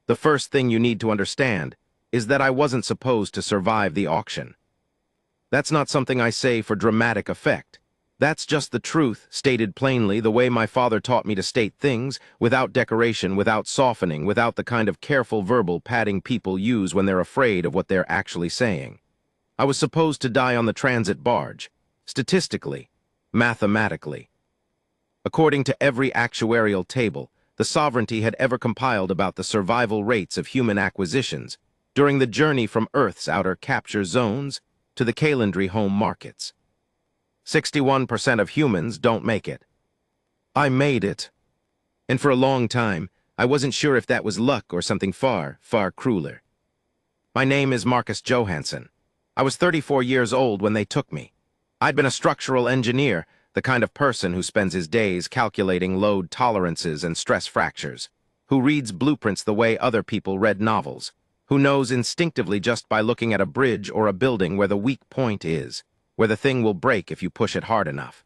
The first thing you need to understand is that I wasn't supposed to survive the auction. That's not something I say for dramatic effect. That's just the truth, stated plainly the way my father taught me to state things, without decoration, without softening, without the kind of careful verbal padding people use when they're afraid of what they're actually saying. I was supposed to die on the transit barge, statistically, mathematically. According to every actuarial table the sovereignty had ever compiled about the survival rates of human acquisitions during the journey from Earth's outer capture zones to the Calendry home markets. 61% of humans don't make it. I made it. And for a long time, I wasn't sure if that was luck or something far, far crueler. My name is Marcus Johansson. I was 34 years old when they took me. I'd been a structural engineer, the kind of person who spends his days calculating load tolerances and stress fractures, who reads blueprints the way other people read novels, who knows instinctively just by looking at a bridge or a building where the weak point is, where the thing will break if you push it hard enough.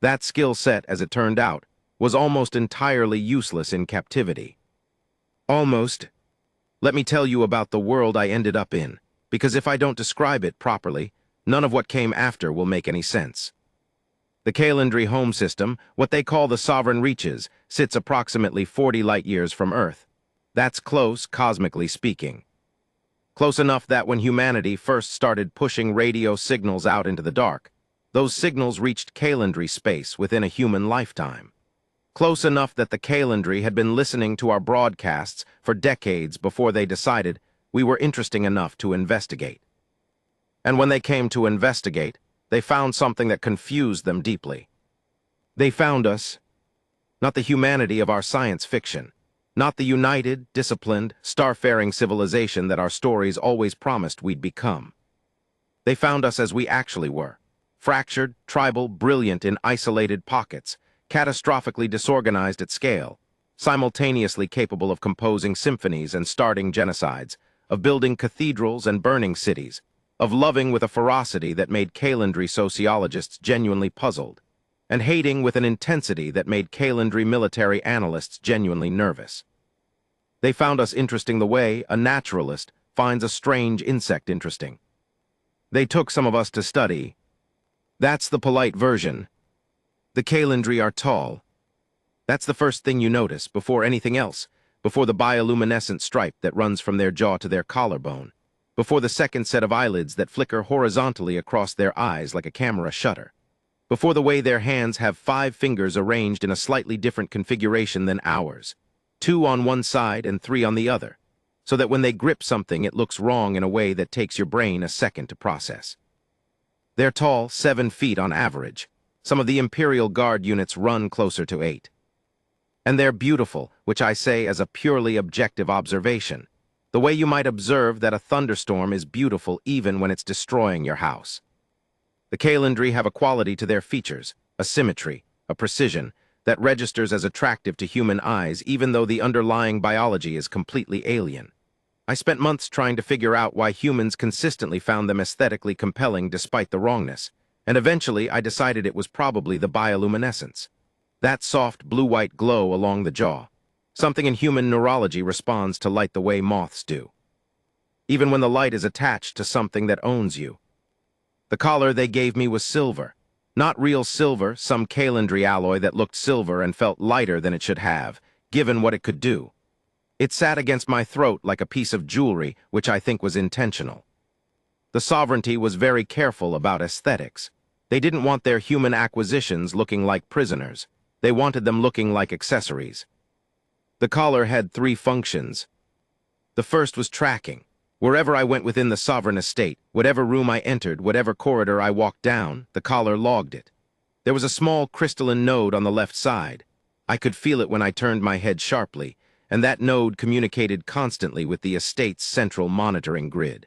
That skill set, as it turned out, was almost entirely useless in captivity. Almost. Let me tell you about the world I ended up in, because if I don't describe it properly, none of what came after will make any sense. The Calendry home system, what they call the Sovereign Reaches, sits approximately 40 light-years from Earth. That's close, cosmically speaking. Close enough that when humanity first started pushing radio signals out into the dark, those signals reached Calendry space within a human lifetime. Close enough that the Calendry had been listening to our broadcasts for decades before they decided we were interesting enough to investigate. And when they came to investigate, they found something that confused them deeply. They found us, not the humanity of our science fiction, not the united, disciplined, starfaring civilization that our stories always promised we'd become. They found us as we actually were, fractured, tribal, brilliant in isolated pockets, catastrophically disorganized at scale, simultaneously capable of composing symphonies and starting genocides, of building cathedrals and burning cities, of loving with a ferocity that made Calendry sociologists genuinely puzzled, and hating with an intensity that made Calendry military analysts genuinely nervous. They found us interesting the way a naturalist finds a strange insect interesting. They took some of us to study. That's the polite version. The Calendry are tall. That's the first thing you notice, before anything else, before the bioluminescent stripe that runs from their jaw to their collarbone, before the second set of eyelids that flicker horizontally across their eyes like a camera shutter, before the way their hands have 5 fingers arranged in a slightly different configuration than ours, 2 on one side and 3 on the other, so that when they grip something it looks wrong in a way that takes your brain a second to process. They're tall, 7 feet on average. Some of the Imperial Guard units run closer to 8. And they're beautiful, which I say as a purely objective observation, the way you might observe that a thunderstorm is beautiful even when it's destroying your house. The Calendry have a quality to their features, a symmetry, a precision, that registers as attractive to human eyes even though the underlying biology is completely alien. I spent months trying to figure out why humans consistently found them aesthetically compelling despite the wrongness, and eventually I decided it was probably the bioluminescence. That soft blue-white glow along the jaw. Something in human neurology responds to light the way moths do, even when the light is attached to something that owns you. The collar they gave me was silver. Not real silver, some Calendry alloy that looked silver and felt lighter than it should have, given what it could do. It sat against my throat like a piece of jewelry, which I think was intentional. The sovereignty was very careful about aesthetics. They didn't want their human acquisitions looking like prisoners. They wanted them looking like accessories. The collar had 3 functions. The first was tracking. Wherever I went within the sovereign estate, whatever room I entered, whatever corridor I walked down, the collar logged it. There was a small crystalline node on the left side. I could feel it when I turned my head sharply, and that node communicated constantly with the estate's central monitoring grid.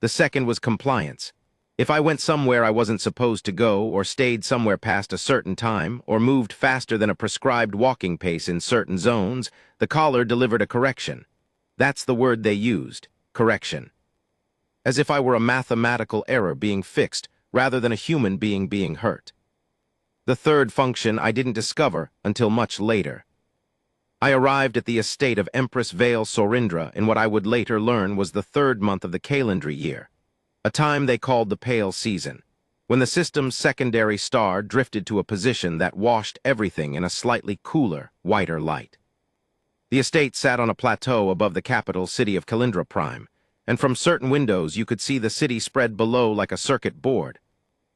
The second was compliance. If I went somewhere I wasn't supposed to go, or stayed somewhere past a certain time, or moved faster than a prescribed walking pace in certain zones, the collar delivered a correction. That's the word they used, correction. As if I were a mathematical error being fixed, rather than a human being hurt. The third function I didn't discover until much later. I arrived at the estate of Empress Vale Sorindra in what I would later learn was the third month of the calendar year, a time they called the Pale Season, when the system's secondary star drifted to a position that washed everything in a slightly cooler, whiter light. The estate sat on a plateau above the capital city of Kalindra Prime, and from certain windows you could see the city spread below like a circuit board,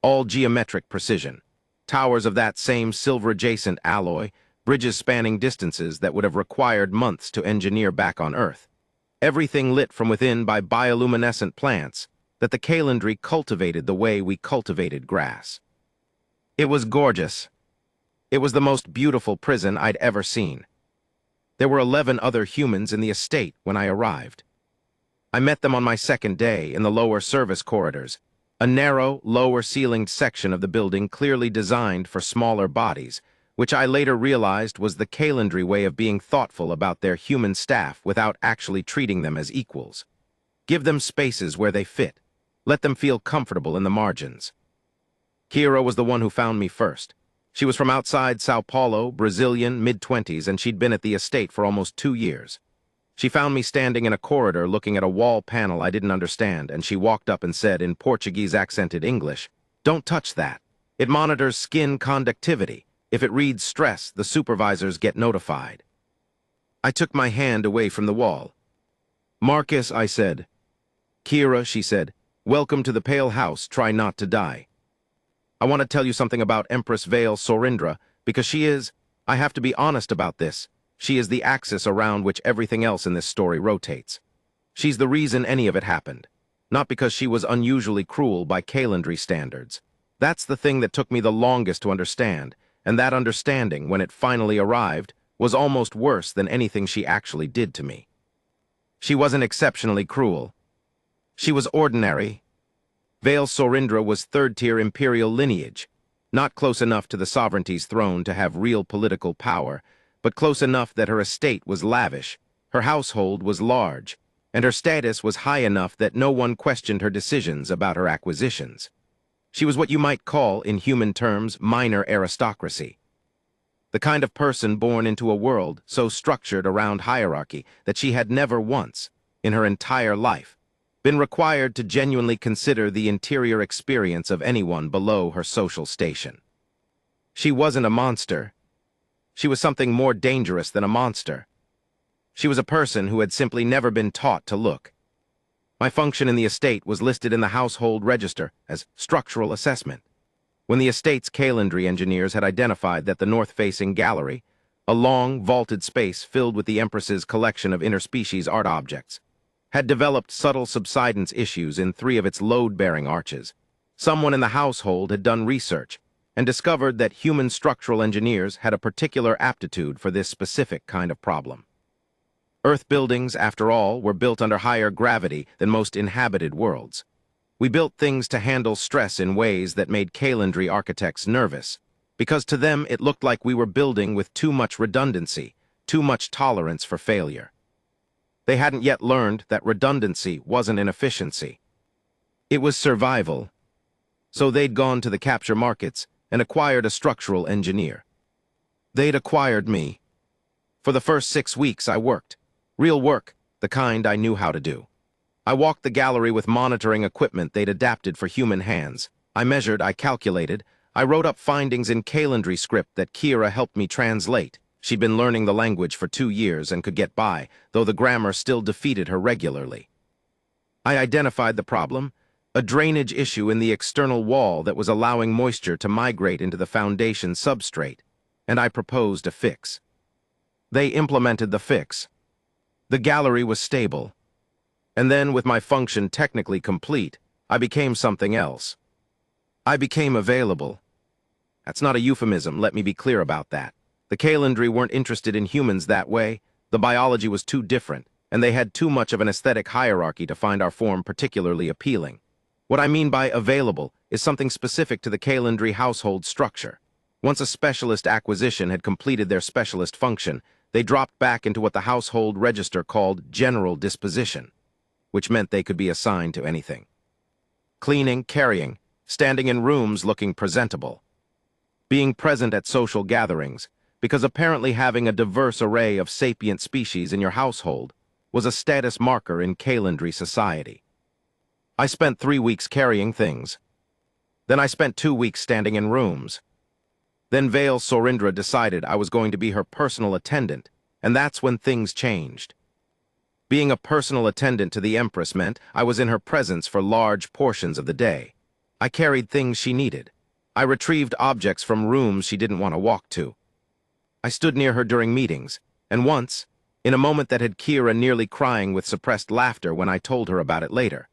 all geometric precision, towers of that same silver-adjacent alloy, bridges spanning distances that would have required months to engineer back on Earth, everything lit from within by bioluminescent plants that the Kalendri cultivated the way we cultivated grass. It was gorgeous. It was the most beautiful prison I'd ever seen. There were 11 other humans in the estate when I arrived. I met them on my second day in the lower service corridors, a narrow, lower-ceilinged section of the building clearly designed for smaller bodies, which I later realized was the Kalendri way of being thoughtful about their human staff without actually treating them as equals. Give them spaces where they fit. Let them feel comfortable in the margins. Kira was the one who found me first. She was from outside Sao Paulo, Brazilian, mid-20s, and she'd been at the estate for almost 2 years. She found me standing in a corridor looking at a wall panel I didn't understand, and she walked up and said in Portuguese-accented English, "Don't touch that. It monitors skin conductivity. If it reads stress, the supervisors get notified." I took my hand away from the wall. "Marcus," I said. "Kira," she said, "welcome to the Pale House, try not to die. I want to tell you something about Empress Vale Sorindra, because she is, I have to be honest about this, she is the axis around which everything else in this story rotates. She's the reason any of it happened, not because she was unusually cruel by Kalendri standards. That's the thing that took me the longest to understand, and that understanding, when it finally arrived, was almost worse than anything she actually did to me. She wasn't exceptionally cruel. She was ordinary. Vale Sorindra was third-tier imperial lineage, not close enough to the sovereignty's throne to have real political power, but close enough that her estate was lavish, her household was large, and her status was high enough that no one questioned her decisions about her acquisitions. She was what you might call, in human terms, minor aristocracy. The kind of person born into a world so structured around hierarchy that she had never once, in her entire life, been required to genuinely consider the interior experience of anyone below her social station. She wasn't a monster. She was something more dangerous than a monster. She was a person who had simply never been taught to look. My function in the estate was listed in the household register as structural assessment. When the estate's Kalendri engineers had identified that the north-facing gallery, a long, vaulted space filled with the Empress's collection of interspecies art objects, had developed subtle subsidence issues in 3 of its load-bearing arches, someone in the household had done research and discovered that human structural engineers had a particular aptitude for this specific kind of problem. Earth buildings, after all, were built under higher gravity than most inhabited worlds. We built things to handle stress in ways that made Kalendri architects nervous, because to them it looked like we were building with too much redundancy, too much tolerance for failure. They hadn't yet learned that redundancy wasn't inefficiency. It was survival. So they'd gone to the capture markets and acquired a structural engineer. They'd acquired me. For the first 6 weeks I worked. Real work, the kind I knew how to do. I walked the gallery with monitoring equipment they'd adapted for human hands. I measured, I calculated, I wrote up findings in Kalendri script that Kira helped me translate. She'd been learning the language for 2 years and could get by, though the grammar still defeated her regularly. I identified the problem, a drainage issue in the external wall that was allowing moisture to migrate into the foundation substrate, and I proposed a fix. They implemented the fix. The gallery was stable. And then, with my function technically complete, I became something else. I became available. That's not a euphemism, let me be clear about that. The Kalendri weren't interested in humans that way. The biology was too different, and they had too much of an aesthetic hierarchy to find our form particularly appealing. What I mean by available is something specific to the Kalendri household structure. Once a specialist acquisition had completed their specialist function, they dropped back into what the household register called general disposition, which meant they could be assigned to anything. Cleaning, carrying, standing in rooms looking presentable. Being present at social gatherings, because apparently having a diverse array of sapient species in your household was a status marker in Kalandri society. I spent 3 weeks carrying things. Then I spent 2 weeks standing in rooms. Then Vale Sorindra decided I was going to be her personal attendant, and that's when things changed. Being a personal attendant to the Empress meant I was in her presence for large portions of the day. I carried things she needed. I retrieved objects from rooms she didn't want to walk to. I stood near her during meetings, and once, in a moment that had Kira nearly crying with suppressed laughter when I told her about it later,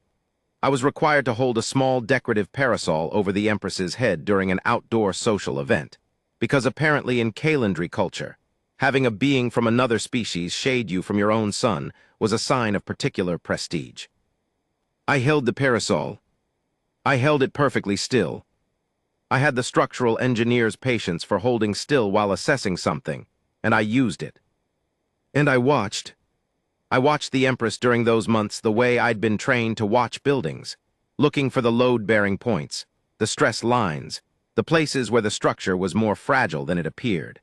I was required to hold a small decorative parasol over the Empress's head during an outdoor social event, because apparently in Kalandri culture, having a being from another species shade you from your own sun was a sign of particular prestige. I held the parasol. I held it perfectly still. I had the structural engineer's patience for holding still while assessing something, and I used it. And I watched. I watched the Empress during those months the way I'd been trained to watch buildings, looking for the load-bearing points, the stress lines, the places where the structure was more fragile than it appeared.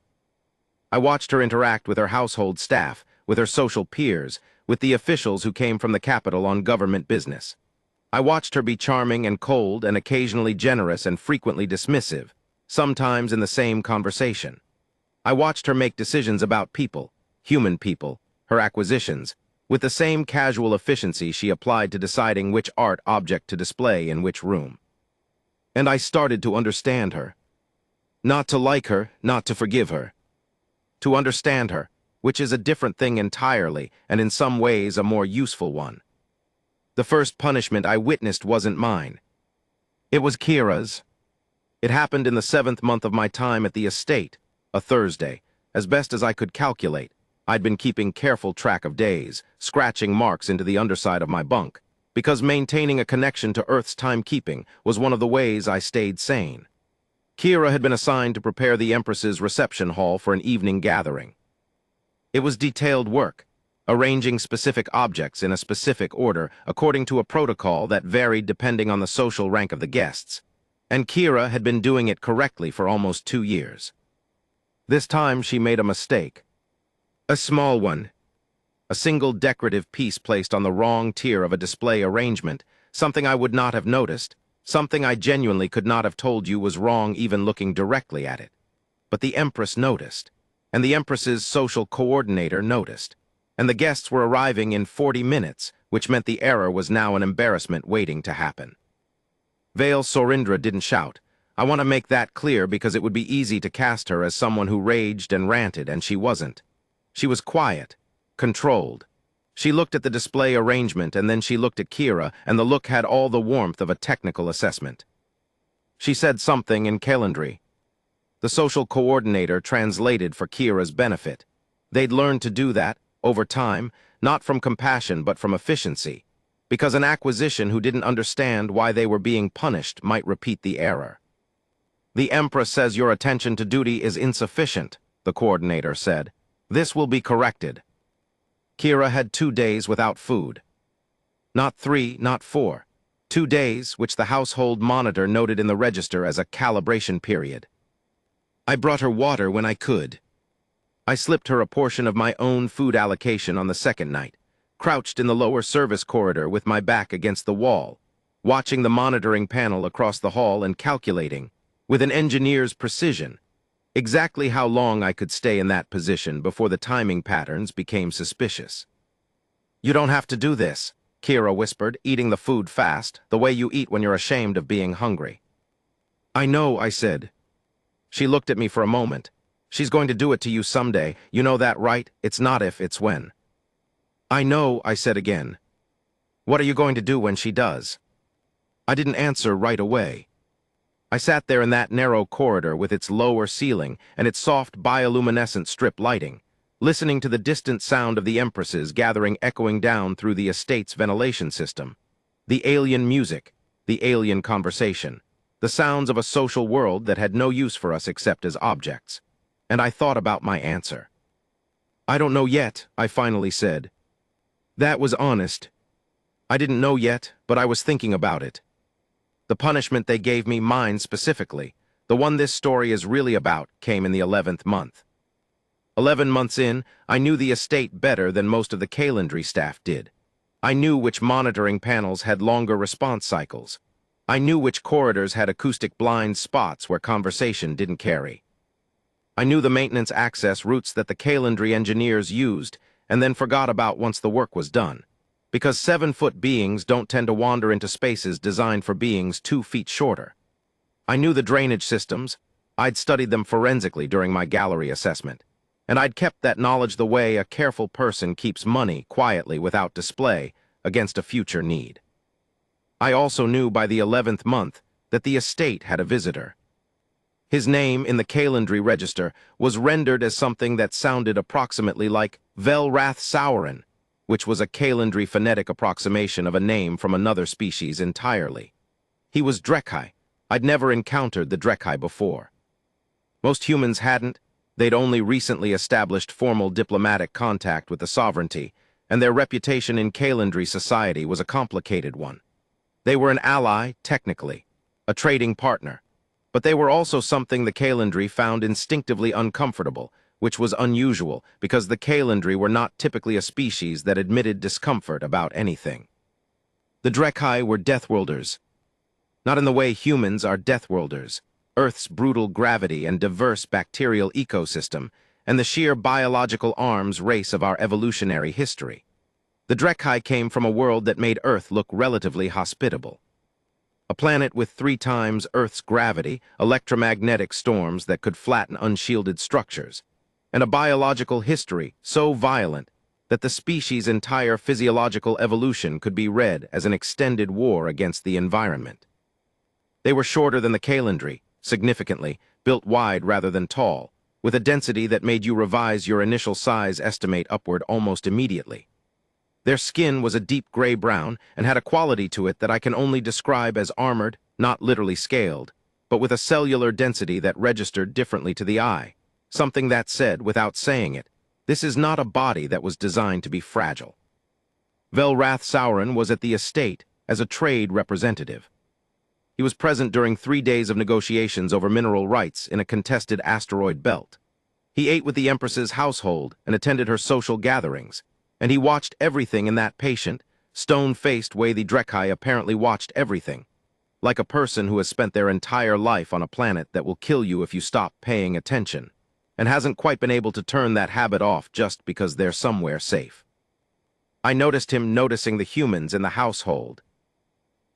I watched her interact with her household staff, with her social peers, with the officials who came from the capital on government business. I watched her be charming and cold and occasionally generous and frequently dismissive, sometimes in the same conversation. I watched her make decisions about people, human people, her acquisitions, with the same casual efficiency she applied to deciding which art object to display in which room. And I started to understand her. Not to like her, not to forgive her. To understand her, which is a different thing entirely, and in some ways a more useful one. The first punishment I witnessed wasn't mine. It was Kira's. It happened in the 7th month of my time at the estate, a Thursday, as best as I could calculate. I'd been keeping careful track of days, scratching marks into the underside of my bunk, because maintaining a connection to Earth's timekeeping was one of the ways I stayed sane. Kira had been assigned to prepare the Empress's reception hall for an evening gathering. It was detailed work, arranging specific objects in a specific order according to a protocol that varied depending on the social rank of the guests, and Kira had been doing it correctly for almost 2 years. This time she made a mistake. A small one. A single decorative piece placed on the wrong tier of a display arrangement, something I would not have noticed, something I genuinely could not have told you was wrong even looking directly at it. But the Empress noticed, and the Empress's social coordinator noticed, and the guests were arriving in 40 minutes, which meant the error was now an embarrassment waiting to happen. Vale Sorindra didn't shout. I want to make that clear because it would be easy to cast her as someone who raged and ranted, and she wasn't. She was quiet, controlled. She looked at the display arrangement and then she looked at Kira, and the look had all the warmth of a technical assessment. She said something in Kalandri. The social coordinator translated for Kira's benefit. They'd learned to do that, over time, not from compassion but from efficiency, because an acquisition who didn't understand why they were being punished might repeat the error. The Empress says your attention to duty is insufficient, the coordinator said. This will be corrected. Kira had 2 days without food. Not 3, not 4. 2 days, which the household monitor noted in the register as a calibration period. I brought her water when I could. I slipped her a portion of my own food allocation on the second night, crouched in the lower service corridor with my back against the wall, watching the monitoring panel across the hall and calculating, with an engineer's precision, exactly how long I could stay in that position before the timing patterns became suspicious. You don't have to do this, Kira whispered, eating the food fast, the way you eat when you're ashamed of being hungry. I know, I said. She looked at me for a moment. She's going to do it to you someday. You know that, right? It's not if, it's when. I know, I said again. What are you going to do when she does? I didn't answer right away. I sat there in that narrow corridor with its lower ceiling and its soft bioluminescent strip lighting, listening to the distant sound of the Empresses gathering echoing down through the estate's ventilation system, the alien music, the alien conversation, the sounds of a social world that had no use for us except as objects. And I thought about my answer. I don't know yet, I finally said. That was honest. I didn't know yet, but I was thinking about it. The punishment they gave me, mine specifically, the one this story is really about, came in the 11th month. 11 months in, I knew the estate better than most of the calendry staff did. I knew which monitoring panels had longer response cycles. I knew which corridors had acoustic blind spots where conversation didn't carry. I knew the maintenance access routes that the calendry engineers used and then forgot about once the work was done. Because 7-foot beings don't tend to wander into spaces designed for beings 2 feet shorter. I knew the drainage systems. I'd studied them forensically during my gallery assessment. And I'd kept that knowledge the way a careful person keeps money quietly without display against a future need. I also knew by the 11th month that the estate had a visitor. His name in the calendry register was rendered as something that sounded approximately like Velrath Sauron, which was a calendry phonetic approximation of a name from another species entirely. He was Drekai. I'd never encountered the Drekai before. Most humans hadn't. They'd only recently established formal diplomatic contact with the sovereignty, and their reputation in calendry society was a complicated one. They were an ally, technically, a trading partner, but they were also something the calendry found instinctively uncomfortable, which was unusual because the calendry were not typically a species that admitted discomfort about anything. The Drekai were Deathworlders. Not in the way humans are Deathworlders. Earth's brutal gravity and diverse bacterial ecosystem, and the sheer biological arms race of our evolutionary history. The Drekai came from a world that made Earth look relatively hospitable. A planet with 3 times Earth's gravity, electromagnetic storms that could flatten unshielded structures, and a biological history so violent that the species' entire physiological evolution could be read as an extended war against the environment. They were shorter than the calendry, significantly, built wide rather than tall, with a density that made you revise your initial size estimate upward almost immediately. Their skin was a deep gray-brown and had a quality to it that I can only describe as armored, not literally scaled, but with a cellular density that registered differently to the eye, something that said, without saying it, this is not a body that was designed to be fragile. Velrath Sauron was at the estate as a trade representative. He was present during 3 days of negotiations over mineral rights in a contested asteroid belt. He ate with the Empress's household and attended her social gatherings, and he watched everything in that patient, stone-faced way the Drekai apparently watched everything, like a person who has spent their entire life on a planet that will kill you if you stop paying attention, and hasn't quite been able to turn that habit off just because they're somewhere safe. I noticed him noticing the humans in the household.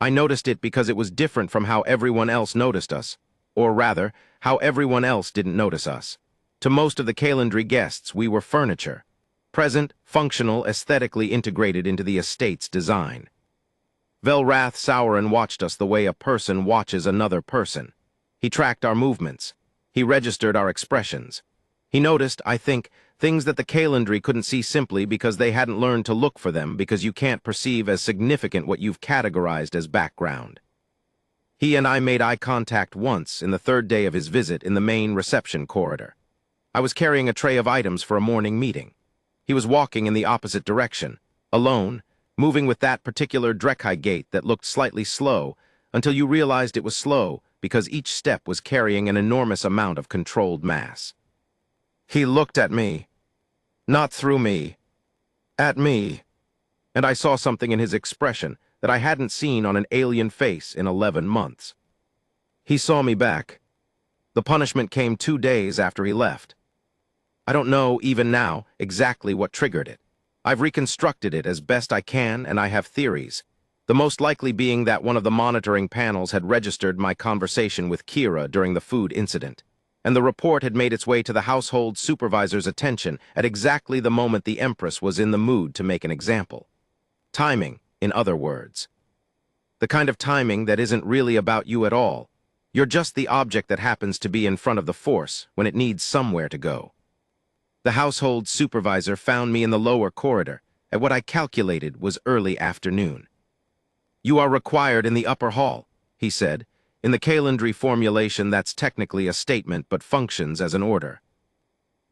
I noticed it because it was different from how everyone else noticed us, or rather, how everyone else didn't notice us. To most of the calendry guests, we were furniture, present, functional, aesthetically integrated into the estate's design. Velrath Sauron watched us the way a person watches another person. He tracked our movements. He registered our expressions. He noticed, I think, things that the calendry couldn't see simply because they hadn't learned to look for them because you can't perceive as significant what you've categorized as background. He and I made eye contact once in the 3rd day of his visit in the main reception corridor. I was carrying a tray of items for a morning meeting. He was walking in the opposite direction, alone, moving with that particular Drekai gait that looked slightly slow until you realized it was slow because each step was carrying an enormous amount of controlled mass. He looked at me. Not through me. At me. And I saw something in his expression that I hadn't seen on an alien face in 11 months. He saw me back. The punishment came 2 days after he left. I don't know, even now, exactly what triggered it. I've reconstructed it as best I can, and I have theories. The most likely being that one of the monitoring panels had registered my conversation with Kira during the food incident, and the report had made its way to the household supervisor's attention at exactly the moment the Empress was in the mood to make an example. Timing, in other words. The kind of timing that isn't really about you at all. You're just the object that happens to be in front of the Force when it needs somewhere to go. The household supervisor found me in the lower corridor at what I calculated was early afternoon. "You are required in the upper hall," he said. In the calendry formulation, that's technically a statement but functions as an order.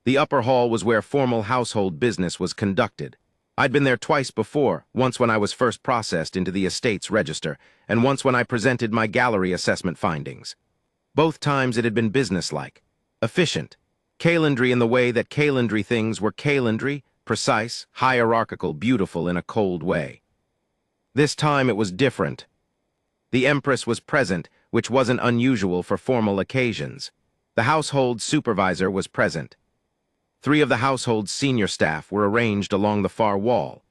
The upper hall was where formal household business was conducted. I'd been there twice before, once when I was first processed into the estate's register, and once when I presented my gallery assessment findings. Both times it had been businesslike, efficient, Calendry in the way that calendry things were calendry, precise, hierarchical, beautiful in a cold way. This time it was different. The Empress was present, which wasn't unusual for formal occasions. The household supervisor was present. 3 of the household's senior staff were arranged along the far wall,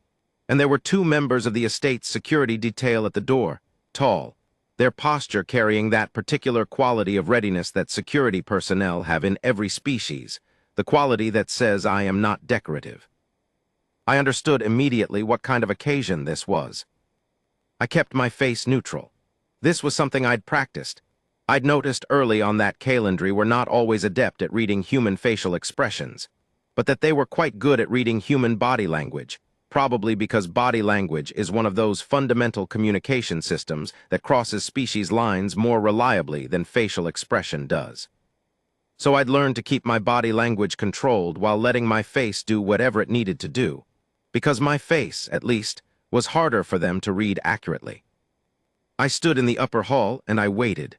and there were 2 members of the estate's security detail at the door, tall, their posture carrying that particular quality of readiness that security personnel have in every species, the quality that says I am not decorative. I understood immediately what kind of occasion this was. I kept my face neutral. This was something I'd practiced. I'd noticed early on that calendry were not always adept at reading human facial expressions, but that they were quite good at reading human body language, probably because body language is one of those fundamental communication systems that crosses species lines more reliably than facial expression does. So I'd learned to keep my body language controlled while letting my face do whatever it needed to do, because my face, at least, was harder for them to read accurately. I stood in the upper hall and I waited.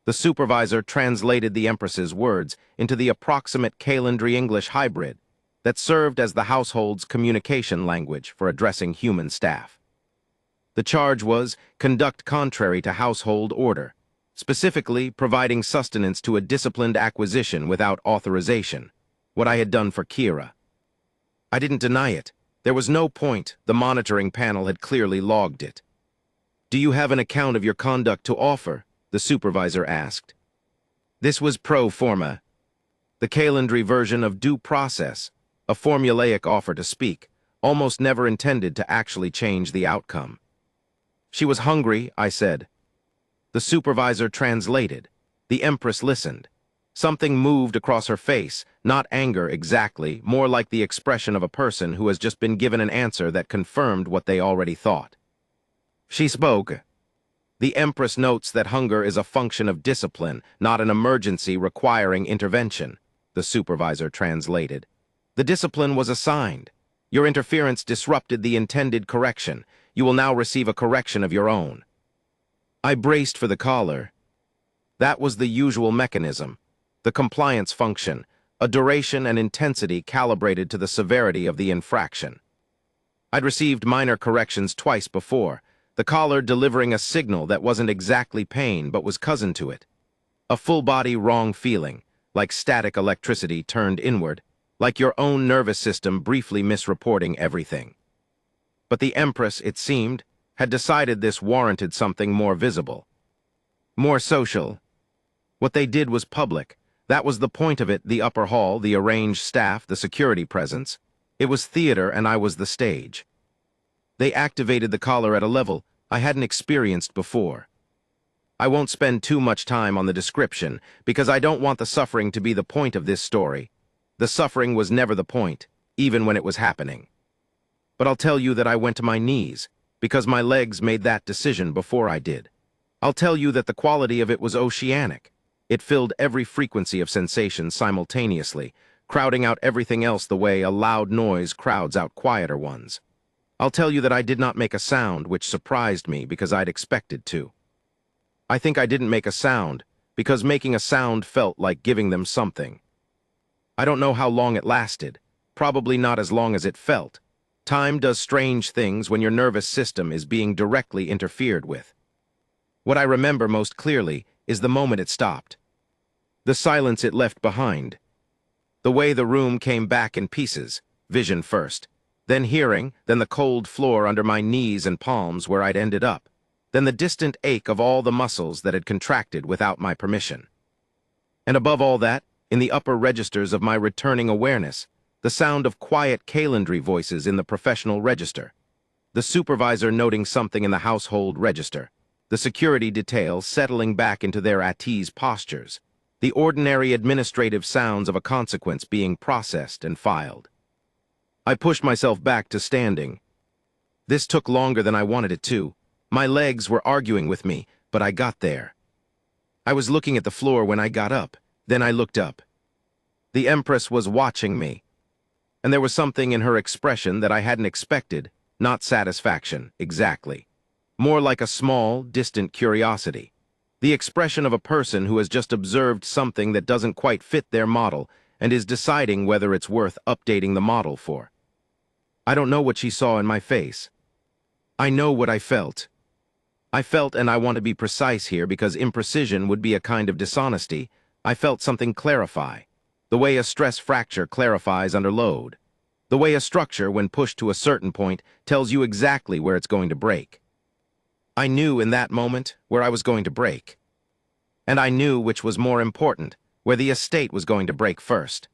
The supervisor translated the Empress's words into the approximate calendry English hybrid that served as the household's communication language for addressing human staff. The charge was conduct contrary to household order, specifically providing sustenance to a disciplined acquisition without authorization, what I had done for Kira. I didn't deny it. There was no point. The monitoring panel had clearly logged it. "Do you have an account of your conduct to offer?" the supervisor asked. This was pro forma, the calendry version of due process, a formulaic offer to speak, almost never intended to actually change the outcome. "She was hungry," I said. The supervisor translated. The Empress listened. Something moved across her face, not anger exactly, more like the expression of a person who has just been given an answer that confirmed what they already thought. She spoke. The Empress notes that hunger is a function of discipline, not an emergency requiring intervention, the supervisor translated. The discipline was assigned. Your interference disrupted the intended correction. You will now receive a correction of your own. I braced for the collar. That was the usual mechanism, the compliance function, a duration and intensity calibrated to the severity of the infraction. I'd received minor corrections twice before, the collar delivering a signal that wasn't exactly pain but was cousin to it. A full-body wrong feeling, like static electricity turned inward, like your own nervous system briefly misreporting everything. But the Empress, it seemed, had decided this warranted something more visible. More social. What they did was public. That was the point of it, the upper hall, the arranged staff, the security presence. It was theater and I was the stage. They activated the collar at a level I hadn't experienced before. I won't spend too much time on the description, because I don't want the suffering to be the point of this story. The suffering was never the point, even when it was happening. But I'll tell you that I went to my knees, because my legs made that decision before I did. I'll tell you that the quality of it was oceanic. It filled every frequency of sensation simultaneously, crowding out everything else the way a loud noise crowds out quieter ones. I'll tell you that I did not make a sound, which surprised me because I'd expected to. I think I didn't make a sound because making a sound felt like giving them something. I don't know how long it lasted, probably not as long as it felt. Time does strange things when your nervous system is being directly interfered with. What I remember most clearly is the moment it stopped. The silence it left behind. The way the room came back in pieces, vision first, then hearing, then the cold floor under my knees and palms where I'd ended up, then the distant ache of all the muscles that had contracted without my permission. And above all that, in the upper registers of my returning awareness, the sound of quiet calendry voices in the professional register, the supervisor noting something in the household register, the security detail settling back into their at ease postures, the ordinary administrative sounds of a consequence being processed and filed. I pushed myself back to standing. This took longer than I wanted it to. My legs were arguing with me, but I got there. I was looking at the floor when I got up. Then I looked up. The Empress was watching me, and there was something in her expression that I hadn't expected, not satisfaction, exactly. More like a small, distant curiosity. The expression of a person who has just observed something that doesn't quite fit their model and is deciding whether it's worth updating the model for. I don't know what she saw in my face. I know what I felt. I felt, and I want to be precise here because imprecision would be a kind of dishonesty, I felt something clarify. The way a stress fracture clarifies under load. The way a structure, when pushed to a certain point, tells you exactly where it's going to break. I knew in that moment where I was going to break. And I knew, which was more important, where the estate was going to break first.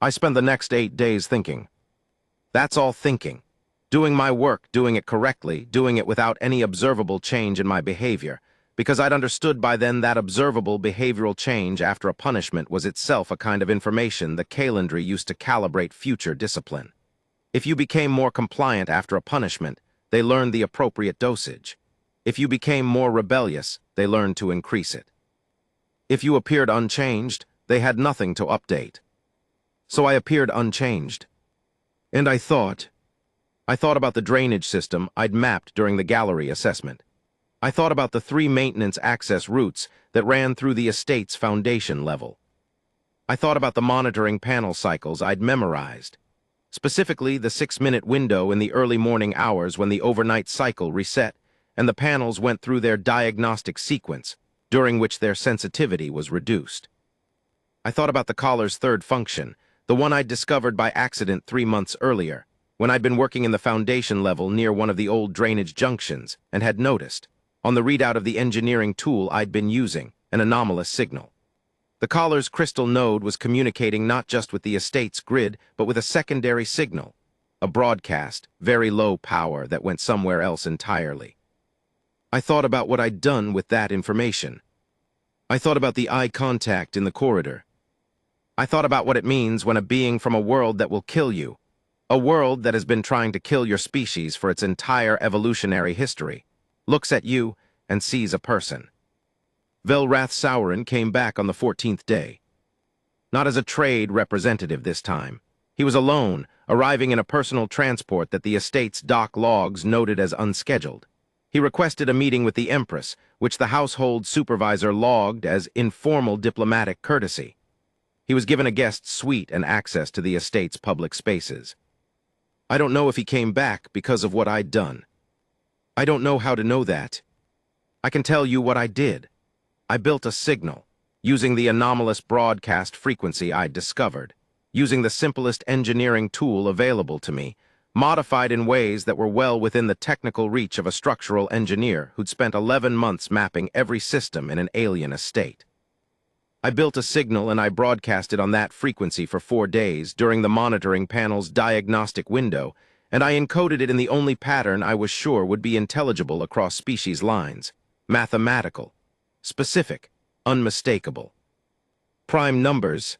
I spent the next 8 days thinking. That's all thinking. Doing my work, doing it correctly, doing it without any observable change in my behavior, because I'd understood by then that observable behavioral change after a punishment was itself a kind of information the calendry used to calibrate future discipline. If you became more compliant after a punishment, they learned the appropriate dosage. If you became more rebellious, they learned to increase it. If you appeared unchanged, they had nothing to update. So I appeared unchanged. And I thought about the drainage system I'd mapped during the gallery assessment. I thought about the 3 maintenance access routes that ran through the estate's foundation level. I thought about the monitoring panel cycles I'd memorized, specifically the 6-minute window in the early morning hours when the overnight cycle reset and the panels went through their diagnostic sequence, during which their sensitivity was reduced. I thought about the collar's 3rd function, the one I'd discovered by accident 3 months earlier, when I'd been working in the foundation level near one of the old drainage junctions and had noticed, on the readout of the engineering tool I'd been using, an anomalous signal. The collar's crystal node was communicating not just with the estate's grid, but with a secondary signal, a broadcast, very low power that went somewhere else entirely. I thought about what I'd done with that information. I thought about the eye contact in the corridor. I thought about what it means when a being from a world that will kill you, a world that has been trying to kill your species for its entire evolutionary history, looks at you and sees a person. Velrath Sauron came back on the 14th day. Not as a trade representative this time. He was alone, arriving in a personal transport that the estate's dock logs noted as unscheduled. He requested a meeting with the Empress, which the household supervisor logged as informal diplomatic courtesy. He was given a guest suite and access to the estate's public spaces. I don't know if he came back because of what I'd done. I don't know how to know that. I can tell you what I did. I built a signal, using the anomalous broadcast frequency I'd discovered, using the simplest engineering tool available to me, modified in ways that were well within the technical reach of a structural engineer who'd spent 11 months mapping every system in an alien estate. I built a signal and I broadcast it on that frequency for 4 days during the monitoring panel's diagnostic window, and I encoded it in the only pattern I was sure would be intelligible across species lines: mathematical, specific, unmistakable. Prime numbers.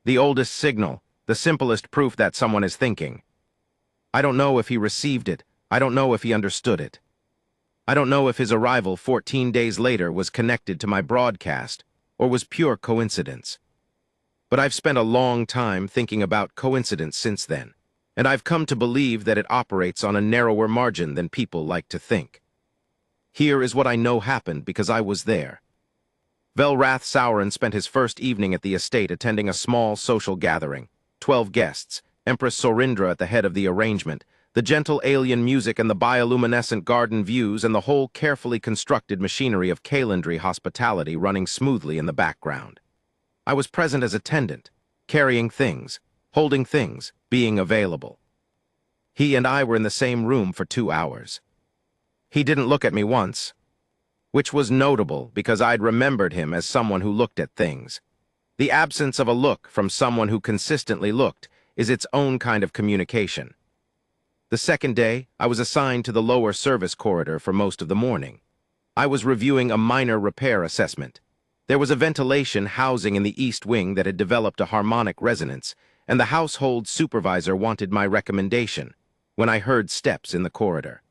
The oldest signal, the simplest proof that someone is thinking. I don't know if he received it. I don't know if he understood it. I don't know if his arrival 14 days later was connected to my broadcast or was pure coincidence. But I've spent a long time thinking about coincidence since then, and I've come to believe that it operates on a narrower margin than people like to think. Here is what I know happened because I was there. Velrath Sauron spent his first evening at the estate attending a small social gathering. 12 guests, Empress Sorindra at the head of the arrangement, the gentle alien music and the bioluminescent garden views and the whole carefully constructed machinery of calendry hospitality running smoothly in the background. I was present as attendant, carrying things, holding things, being available. He and I were in the same room for 2 hours. He didn't look at me once, which was notable because I'd remembered him as someone who looked at things. The absence of a look from someone who consistently looked is its own kind of communication. The second day, I was assigned to the lower service corridor for most of the morning. I was reviewing a minor repair assessment. There was a ventilation housing in the east wing that had developed a harmonic resonance, and the household supervisor wanted my recommendation when I heard steps in the corridor.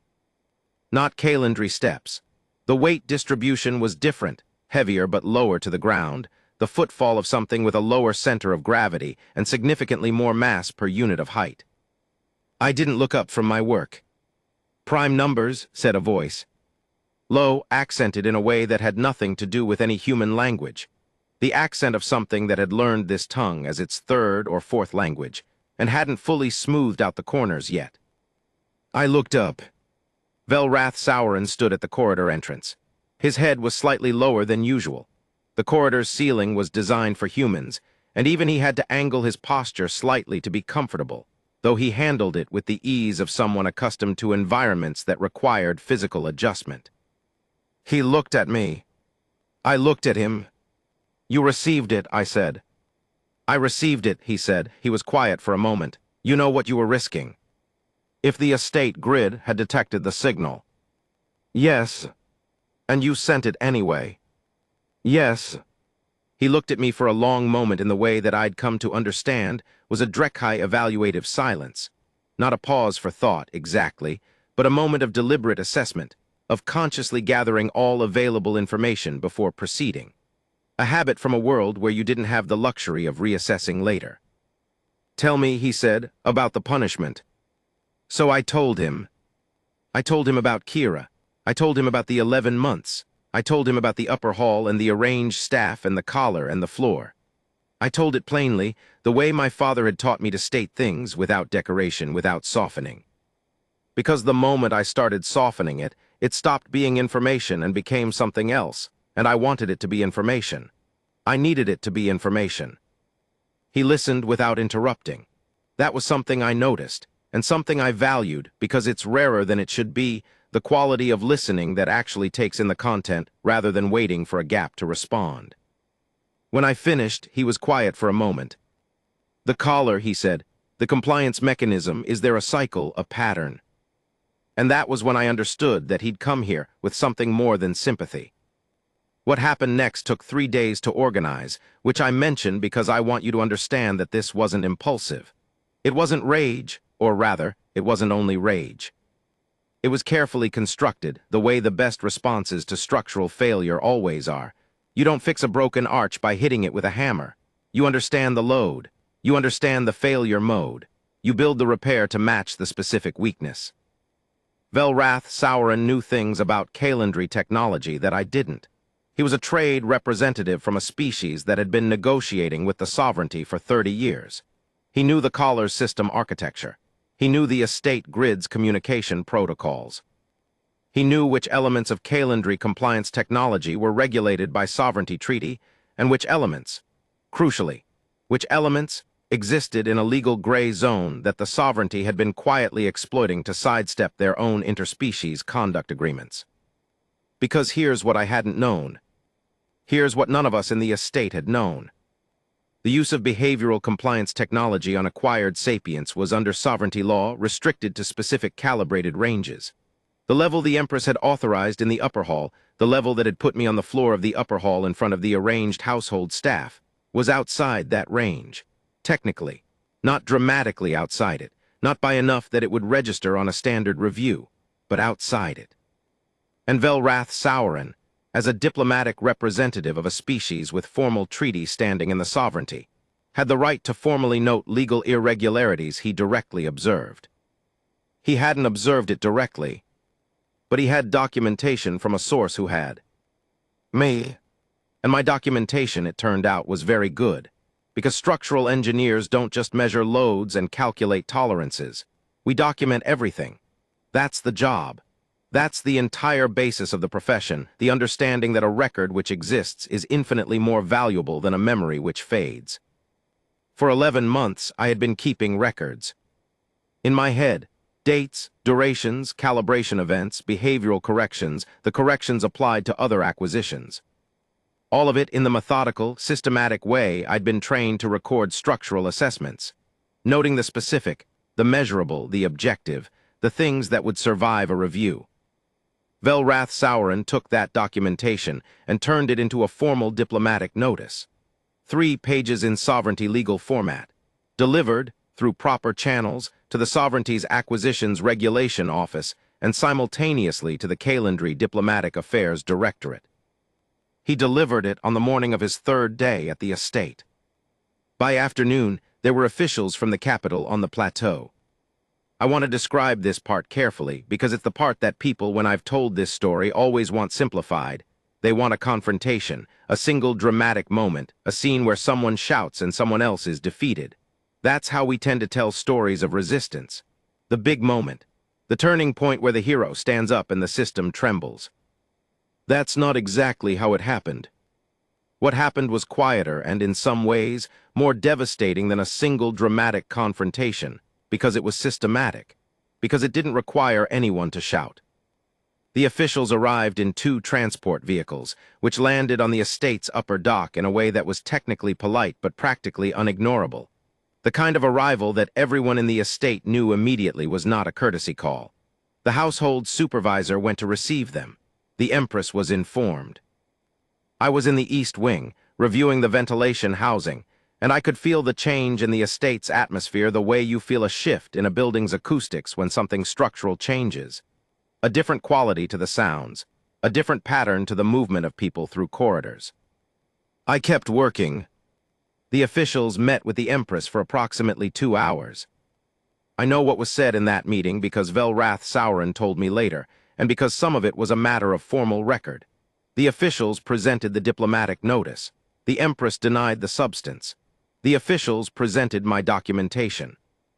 Not calendry steps. The weight distribution was different, heavier but lower to the ground, the footfall of something with a lower center of gravity and significantly more mass per unit of height. I didn't look up from my work. Prime numbers, said a voice. Low, accented in a way that had nothing to do with any human language. the accent of something that had learned this tongue as its third or fourth language, and hadn't fully smoothed out the corners yet. I looked up. Velrath Sauron stood at the corridor entrance. His head was slightly lower than usual. The corridor's ceiling was designed for humans, and even he had to angle his posture slightly to be comfortable, though he handled it with the ease of someone accustomed to environments that required physical adjustment. He looked at me. I looked at him. "You received it," I said. "I received it," he said. He was quiet for a moment. "You know what you were risking." "If the estate grid had detected the signal." "Yes." "And you sent it anyway." "Yes." He looked at me for a long moment in the way that I'd come to understand was a Drekkai evaluative silence. Not a pause for thought, exactly, but a moment of deliberate assessment, of consciously gathering all available information before proceeding. A habit from a world where you didn't have the luxury of reassessing later. "Tell me," he said, "about the punishment." So I told him. I told him about Kira. I told him about the 11 months. I told him about the upper hall and the arranged staff and the collar and the floor. I told it plainly, the way my father had taught me to state things, without decoration, without softening. Because the moment I started softening it, it stopped being information and became something else, and I wanted it to be information. I needed it to be information. He listened without interrupting. That was something I noticed, and something I valued because it's rarer than it should be, the quality of listening that actually takes in the content rather than waiting for a gap to respond. When I finished, he was quiet for a moment. "The collar," he said, "the compliance mechanism, is there a cycle, a pattern?" And that was when I understood that he'd come here with something more than sympathy. What happened next took 3 days to organize, which I mention because I want you to understand that this wasn't impulsive. It wasn't rage, or rather, it wasn't only rage. It was carefully constructed, the way the best responses to structural failure always are. You don't fix a broken arch by hitting it with a hammer. You understand the load. You understand the failure mode. You build the repair to match the specific weakness. Velrath Sauron knew things about calendry technology that I didn't. He was a trade representative from a species that had been negotiating with the sovereignty for 30 years. He knew the collar's system architecture. He knew the estate grid's communication protocols. He knew which elements of calendry compliance technology were regulated by sovereignty treaty and which elements, crucially, which elements existed in a legal gray zone that the sovereignty had been quietly exploiting to sidestep their own interspecies conduct agreements. Because here's what I hadn't known. Here's what none of us in the estate had known. The use of behavioral compliance technology on acquired sapience was under sovereignty law restricted to specific calibrated ranges. The level the Empress had authorized in the upper hall, the level that had put me on the floor of the upper hall in front of the arranged household staff, was outside that range. Technically, not dramatically outside it, not by enough that it would register on a standard review, but outside it. And Velrath Sauron, as a diplomatic representative of a species with formal treaty standing in the sovereignty, had the right to formally note legal irregularities he directly observed. He hadn't observed it directly, but he had documentation from a source who had. Me. And my documentation, it turned out, was very good, because structural engineers don't just measure loads and calculate tolerances. We document everything. That's the job. That's the entire basis of the profession, the understanding that a record which exists is infinitely more valuable than a memory which fades. For 11 months, I had been keeping records. In my head, dates, durations, calibration events, behavioral corrections, the corrections applied to other acquisitions. All of it in the methodical, systematic way I'd been trained to record structural assessments, noting the specific, the measurable, the objective, the things that would survive a review. Velrath Sauron took that documentation and turned it into a formal diplomatic notice. 3 pages in sovereignty legal format, delivered, through proper channels, to the sovereignty's acquisitions regulation office and simultaneously to the Calendry Diplomatic Affairs Directorate. He delivered it on the morning of his 3rd day at the estate. By afternoon, there were officials from the capital on the plateau. I want to describe this part carefully because it's the part that people, when I've told this story, always want simplified. They want a confrontation, a single dramatic moment, a scene where someone shouts and someone else is defeated. That's how we tend to tell stories of resistance. The big moment. The turning point where the hero stands up and the system trembles. That's not exactly how it happened. What happened was quieter and, in some ways, more devastating than a single dramatic confrontation, because it was systematic, because it didn't require anyone to shout. The officials arrived in 2 transport vehicles, which landed on the estate's upper dock in a way that was technically polite but practically unignorable. The kind of arrival that everyone in the estate knew immediately was not a courtesy call. The household supervisor went to receive them. The Empress was informed. I was in the East Wing, reviewing the ventilation housing, and I could feel the change in the estate's atmosphere the way you feel a shift in a building's acoustics when something structural changes. A different quality to the sounds, a different pattern to the movement of people through corridors. I kept working. The officials met with the Empress for approximately 2 hours. I know what was said in that meeting because Velrath Sauron told me later, and because some of it was a matter of formal record. The officials presented the diplomatic notice. The Empress denied the substance. The officials presented my documentation.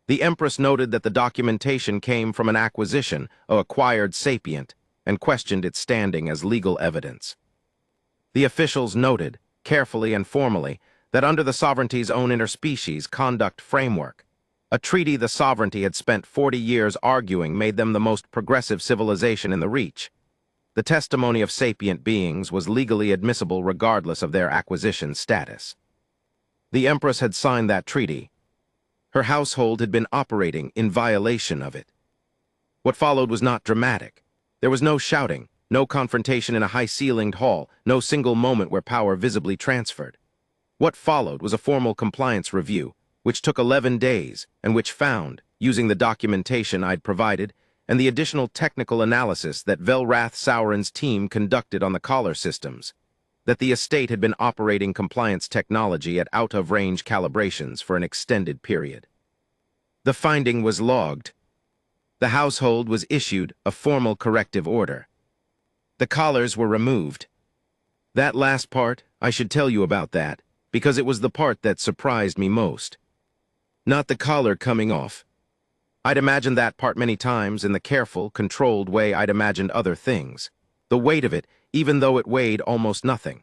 The Empress noted that the documentation came from an acquisition, of acquired sapient, and questioned its standing as legal evidence. The officials noted, carefully and formally, that under the sovereignty's own interspecies conduct framework, a treaty the sovereignty had spent 40 years arguing made them the most progressive civilization in the Reach. The testimony of sapient beings was legally admissible regardless of their acquisition status. The Empress had signed that treaty. Her household had been operating in violation of it. What followed was not dramatic. There was no shouting, no confrontation in a high-ceilinged hall, no single moment where power visibly transferred. What followed was a formal compliance review, which took 11 days, and which found, using the documentation I'd provided, and the additional technical analysis that Velrath Sauron's team conducted on the collar systems, that the estate had been operating compliance technology at out-of-range calibrations for an extended period. The finding was logged. The household was issued a formal corrective order. The collars were removed. That last part, I should tell you about that, because it was the part that surprised me most. Not the collar coming off. I'd imagined that part many times in the careful, controlled way I'd imagined other things. The weight of it, even though it weighed almost nothing.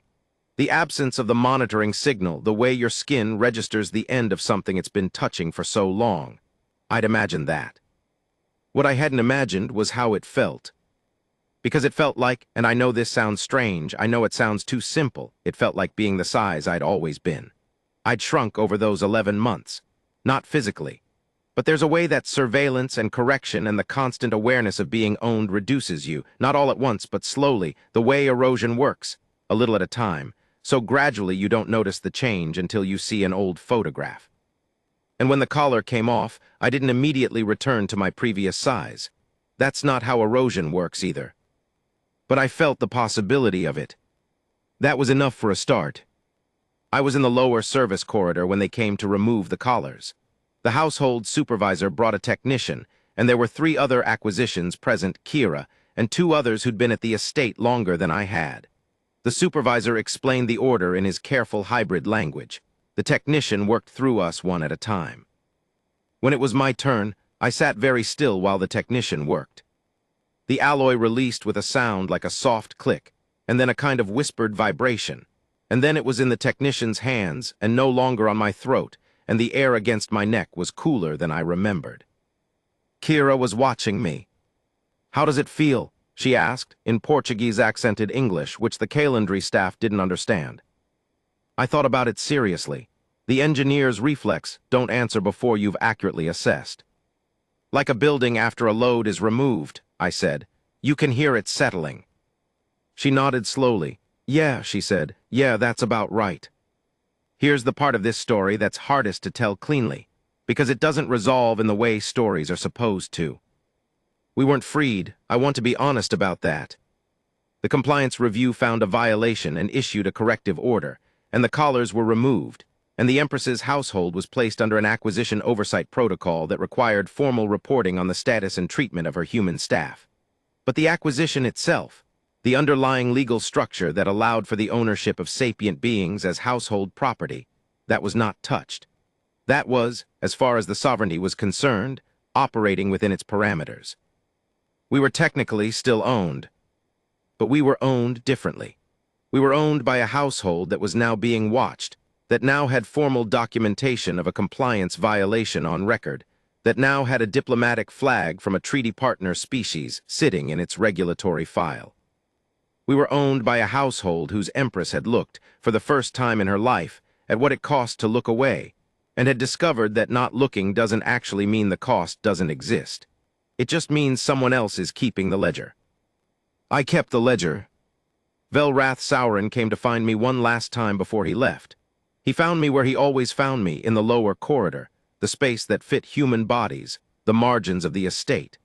The absence of the monitoring signal, the way your skin registers the end of something it's been touching for so long. I'd imagined that. What I hadn't imagined was how it felt. Because it felt like, and I know this sounds strange, I know it sounds too simple, it felt like being the size I'd always been. I'd shrunk over those 11 months. Not physically. But there's a way that surveillance and correction and the constant awareness of being owned reduces you, not all at once, but slowly, the way erosion works, a little at a time, so gradually you don't notice the change until you see an old photograph. And when the collar came off, I didn't immediately return to my previous size. That's not how erosion works either. But I felt the possibility of it. That was enough for a start. I was in the lower service corridor when they came to remove the collars. The household supervisor brought a technician, and there were 3 other acquisitions present, Kira, and 2 others who'd been at the estate longer than I had. The supervisor explained the order in his careful hybrid language. The technician worked through us one at a time. When it was my turn, I sat very still while the technician worked. The alloy released with a sound like a soft click, and then a kind of whispered vibration, and then it was in the technician's hands and no longer on my throat, and the air against my neck was cooler than I remembered. Kira was watching me. "How does it feel?" she asked, in Portuguese-accented English, which the Calendry staff didn't understand. I thought about it seriously. The engineer's reflex, don't answer before you've accurately assessed. "Like a building after a load is removed," I said. "You can hear it settling." She nodded slowly. "Yeah," she said. "Yeah, that's about right." Here's the part of this story that's hardest to tell cleanly, because it doesn't resolve in the way stories are supposed to. We weren't freed. I want to be honest about that. The compliance review found a violation and issued a corrective order, and the collars were removed, and the Empress's household was placed under an acquisition oversight protocol that required formal reporting on the status and treatment of her human staff. But the acquisition itself, the underlying legal structure that allowed for the ownership of sapient beings as household property, that was not touched. That was, as far as the sovereignty was concerned, operating within its parameters. We were technically still owned, but we were owned differently. We were owned by a household that was now being watched, that now had formal documentation of a compliance violation on record, that now had a diplomatic flag from a treaty partner species sitting in its regulatory file. We were owned by a household whose Empress had looked, for the first time in her life, at what it cost to look away, and had discovered that not looking doesn't actually mean the cost doesn't exist. It just means someone else is keeping the ledger. I kept the ledger. Velrath Sauron came to find me one last time before he left. He found me where he always found me, in the lower corridor, the space that fit human bodies, the margins of the estate.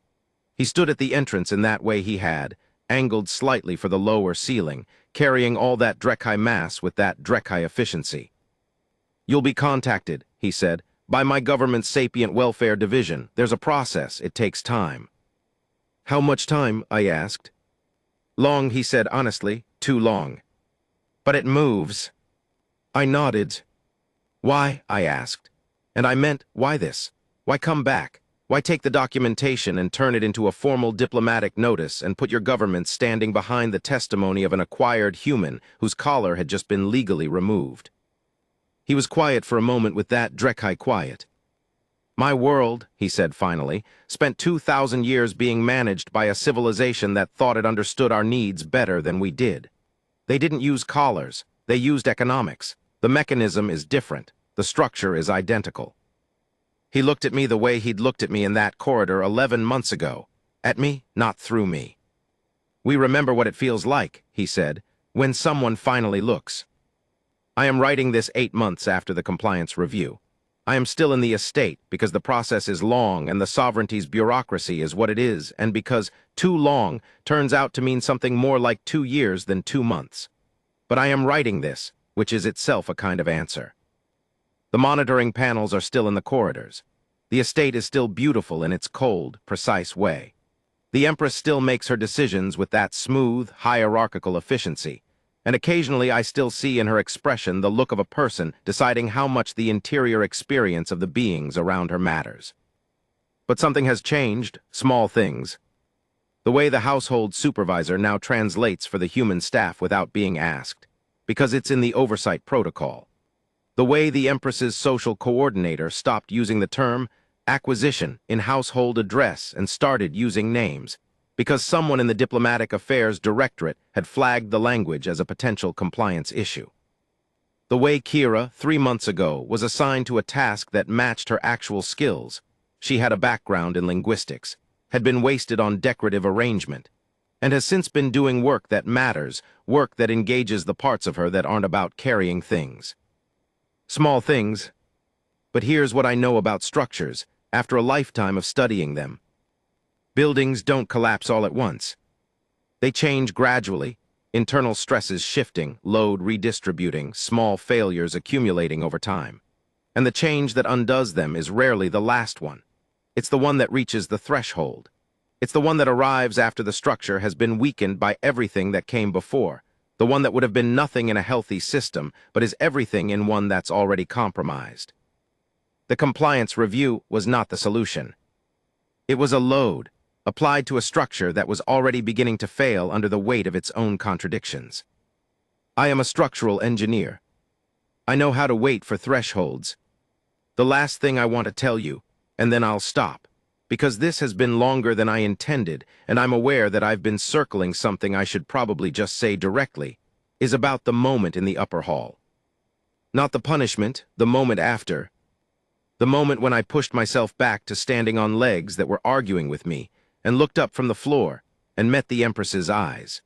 He stood at the entrance in that way he had, angled slightly for the lower ceiling, carrying all that Drekkai mass with that Drekkai efficiency. "You'll be contacted," he said, "by my government's sapient welfare division. There's a process. It takes time." "How much time?" I asked. "Long," he said honestly, "too long." "But it moves." I nodded. "Why?" I asked. And I meant, why this? Why come back? Why take the documentation and turn it into a formal diplomatic notice and put your government standing behind the testimony of an acquired human whose collar had just been legally removed? He was quiet for a moment with that Drekkai quiet. "My world," he said finally, "spent 2,000 years being managed by a civilization that thought it understood our needs better than we did. They didn't use collars. They used economics. The mechanism is different. The structure is identical." He looked at me the way he'd looked at me in that corridor 11 months ago. At me, not through me. "We remember what it feels like," he said, "when someone finally looks." I am writing this 8 months after the compliance review. I am still in the estate because the process is long and the sovereignty's bureaucracy is what it is, and because too long turns out to mean something more like 2 years than 2 months. But I am writing this, which is itself a kind of answer. The monitoring panels are still in the corridors. The estate is still beautiful in its cold, precise way. The Empress still makes her decisions with that smooth, hierarchical efficiency, and occasionally I still see in her expression the look of a person deciding how much the interior experience of the beings around her matters. But something has changed, small things. The way the household supervisor now translates for the human staff without being asked, because it's in the oversight protocol. The way the Empress's social coordinator stopped using the term acquisition in household address and started using names, because someone in the Diplomatic Affairs Directorate had flagged the language as a potential compliance issue. The way Kira, 3 months ago, was assigned to a task that matched her actual skills. She had a background in linguistics, had been wasted on decorative arrangement, and has since been doing work that matters, work that engages the parts of her that aren't about carrying things. Small things, but here's what I know about structures after a lifetime of studying them. Buildings don't collapse all at once. They change gradually, internal stresses shifting, load redistributing, small failures accumulating over time. And the change that undoes them is rarely the last one. It's the one that reaches the threshold. It's the one that arrives after the structure has been weakened by everything that came before, the one that would have been nothing in a healthy system, but is everything in one that's already compromised. The compliance review was not the solution. It was a load, applied to a structure that was already beginning to fail under the weight of its own contradictions. I am a structural engineer. I know how to wait for thresholds. The last thing I want to tell you, and then I'll stop, because this has been longer than I intended, and I'm aware that I've been circling something I should probably just say directly, is about the moment in the upper hall. Not the punishment, the moment after. The moment when I pushed myself back to standing on legs that were arguing with me, and looked up from the floor, and met the Empress's eyes.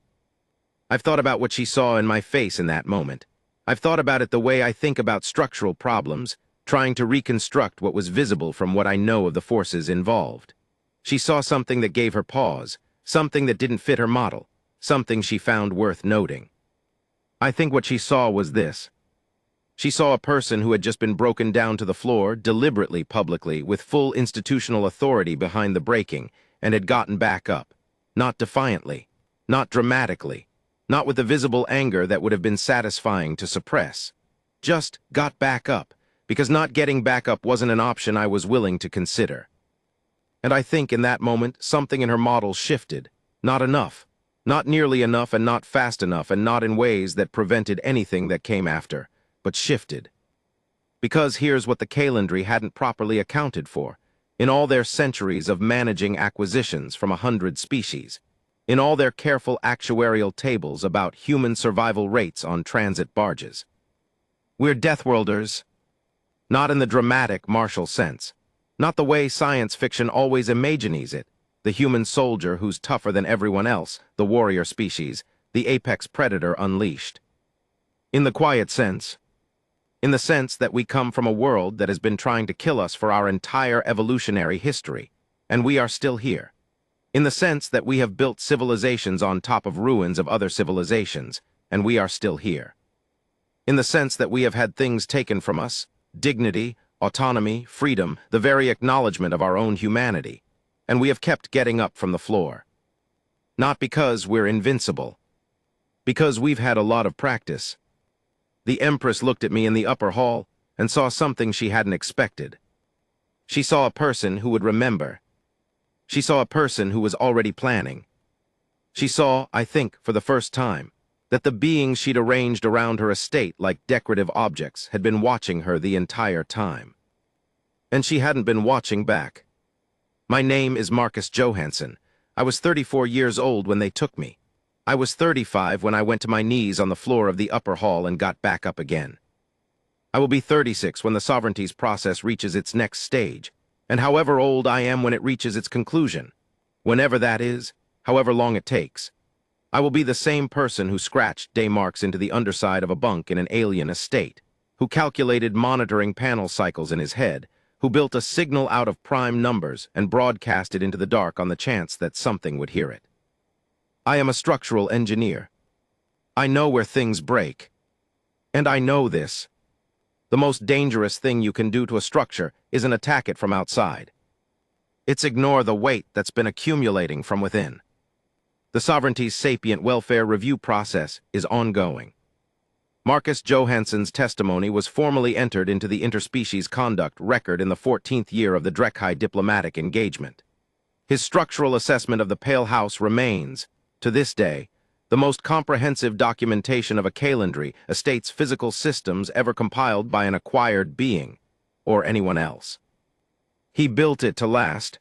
I've thought about what she saw in my face in that moment. I've thought about it the way I think about structural problems, trying to reconstruct what was visible from what I know of the forces involved. She saw something that gave her pause, something that didn't fit her model, something she found worth noting. I think what she saw was this. She saw a person who had just been broken down to the floor, deliberately, publicly, with full institutional authority behind the breaking, and had gotten back up, not defiantly, Not dramatically, not with the visible anger that would have been satisfying to suppress. Just got back up, because not getting back up wasn't an option I was willing to consider. And I think in that moment, something in her model shifted. Not enough. Not nearly enough, and not fast enough, and not in ways that prevented anything that came after, but shifted. Because here's what the Calendry hadn't properly accounted for. In all their centuries of managing acquisitions from 100 species, in all their careful actuarial tables about human survival rates on transit barges. We're Deathworlders. Not in the dramatic martial sense. Not the way science fiction always imagines it. The human soldier who's tougher than everyone else, the warrior species, the apex predator unleashed. In the quiet sense. In the sense that we come from a world that has been trying to kill us for our entire evolutionary history, and we are still here. In the sense that we have built civilizations on top of ruins of other civilizations, and we are still here. In the sense that we have had things taken from us, dignity, autonomy, freedom, the very acknowledgement of our own humanity, and we have kept getting up from the floor. Not because we're invincible. Because we've had a lot of practice. The Empress looked at me in the upper hall and saw something she hadn't expected. She saw a person who would remember. She saw a person who was already planning. She saw, I think, for the first time, that the beings she'd arranged around her estate like decorative objects had been watching her the entire time. And she hadn't been watching back. My name is Marcus Johansson. I was 34 years old when they took me. I was 35 when I went to my knees on the floor of the upper hall and got back up again. I will be 36 when the sovereignty's process reaches its next stage, and however old I am when it reaches its conclusion, whenever that is, however long it takes, I will be the same person who scratched day marks into the underside of a bunk in an alien estate, who calculated monitoring panel cycles in his head, who built a signal out of prime numbers and broadcast it into the dark on the chance that something would hear it. I am a structural engineer. I know where things break. And I know this. The most dangerous thing you can do to a structure isn't attack it from outside. It's ignore the weight that's been accumulating from within. The sovereignty's sapient welfare review process is ongoing. Marcus Johansson's testimony was formally entered into the interspecies conduct record in the 14th year of the Drekkai diplomatic engagement. His structural assessment of the Pale House remains, to this day, the most comprehensive documentation of a Calendry estate's physical systems ever compiled by an acquired being, or anyone else. He built it to last,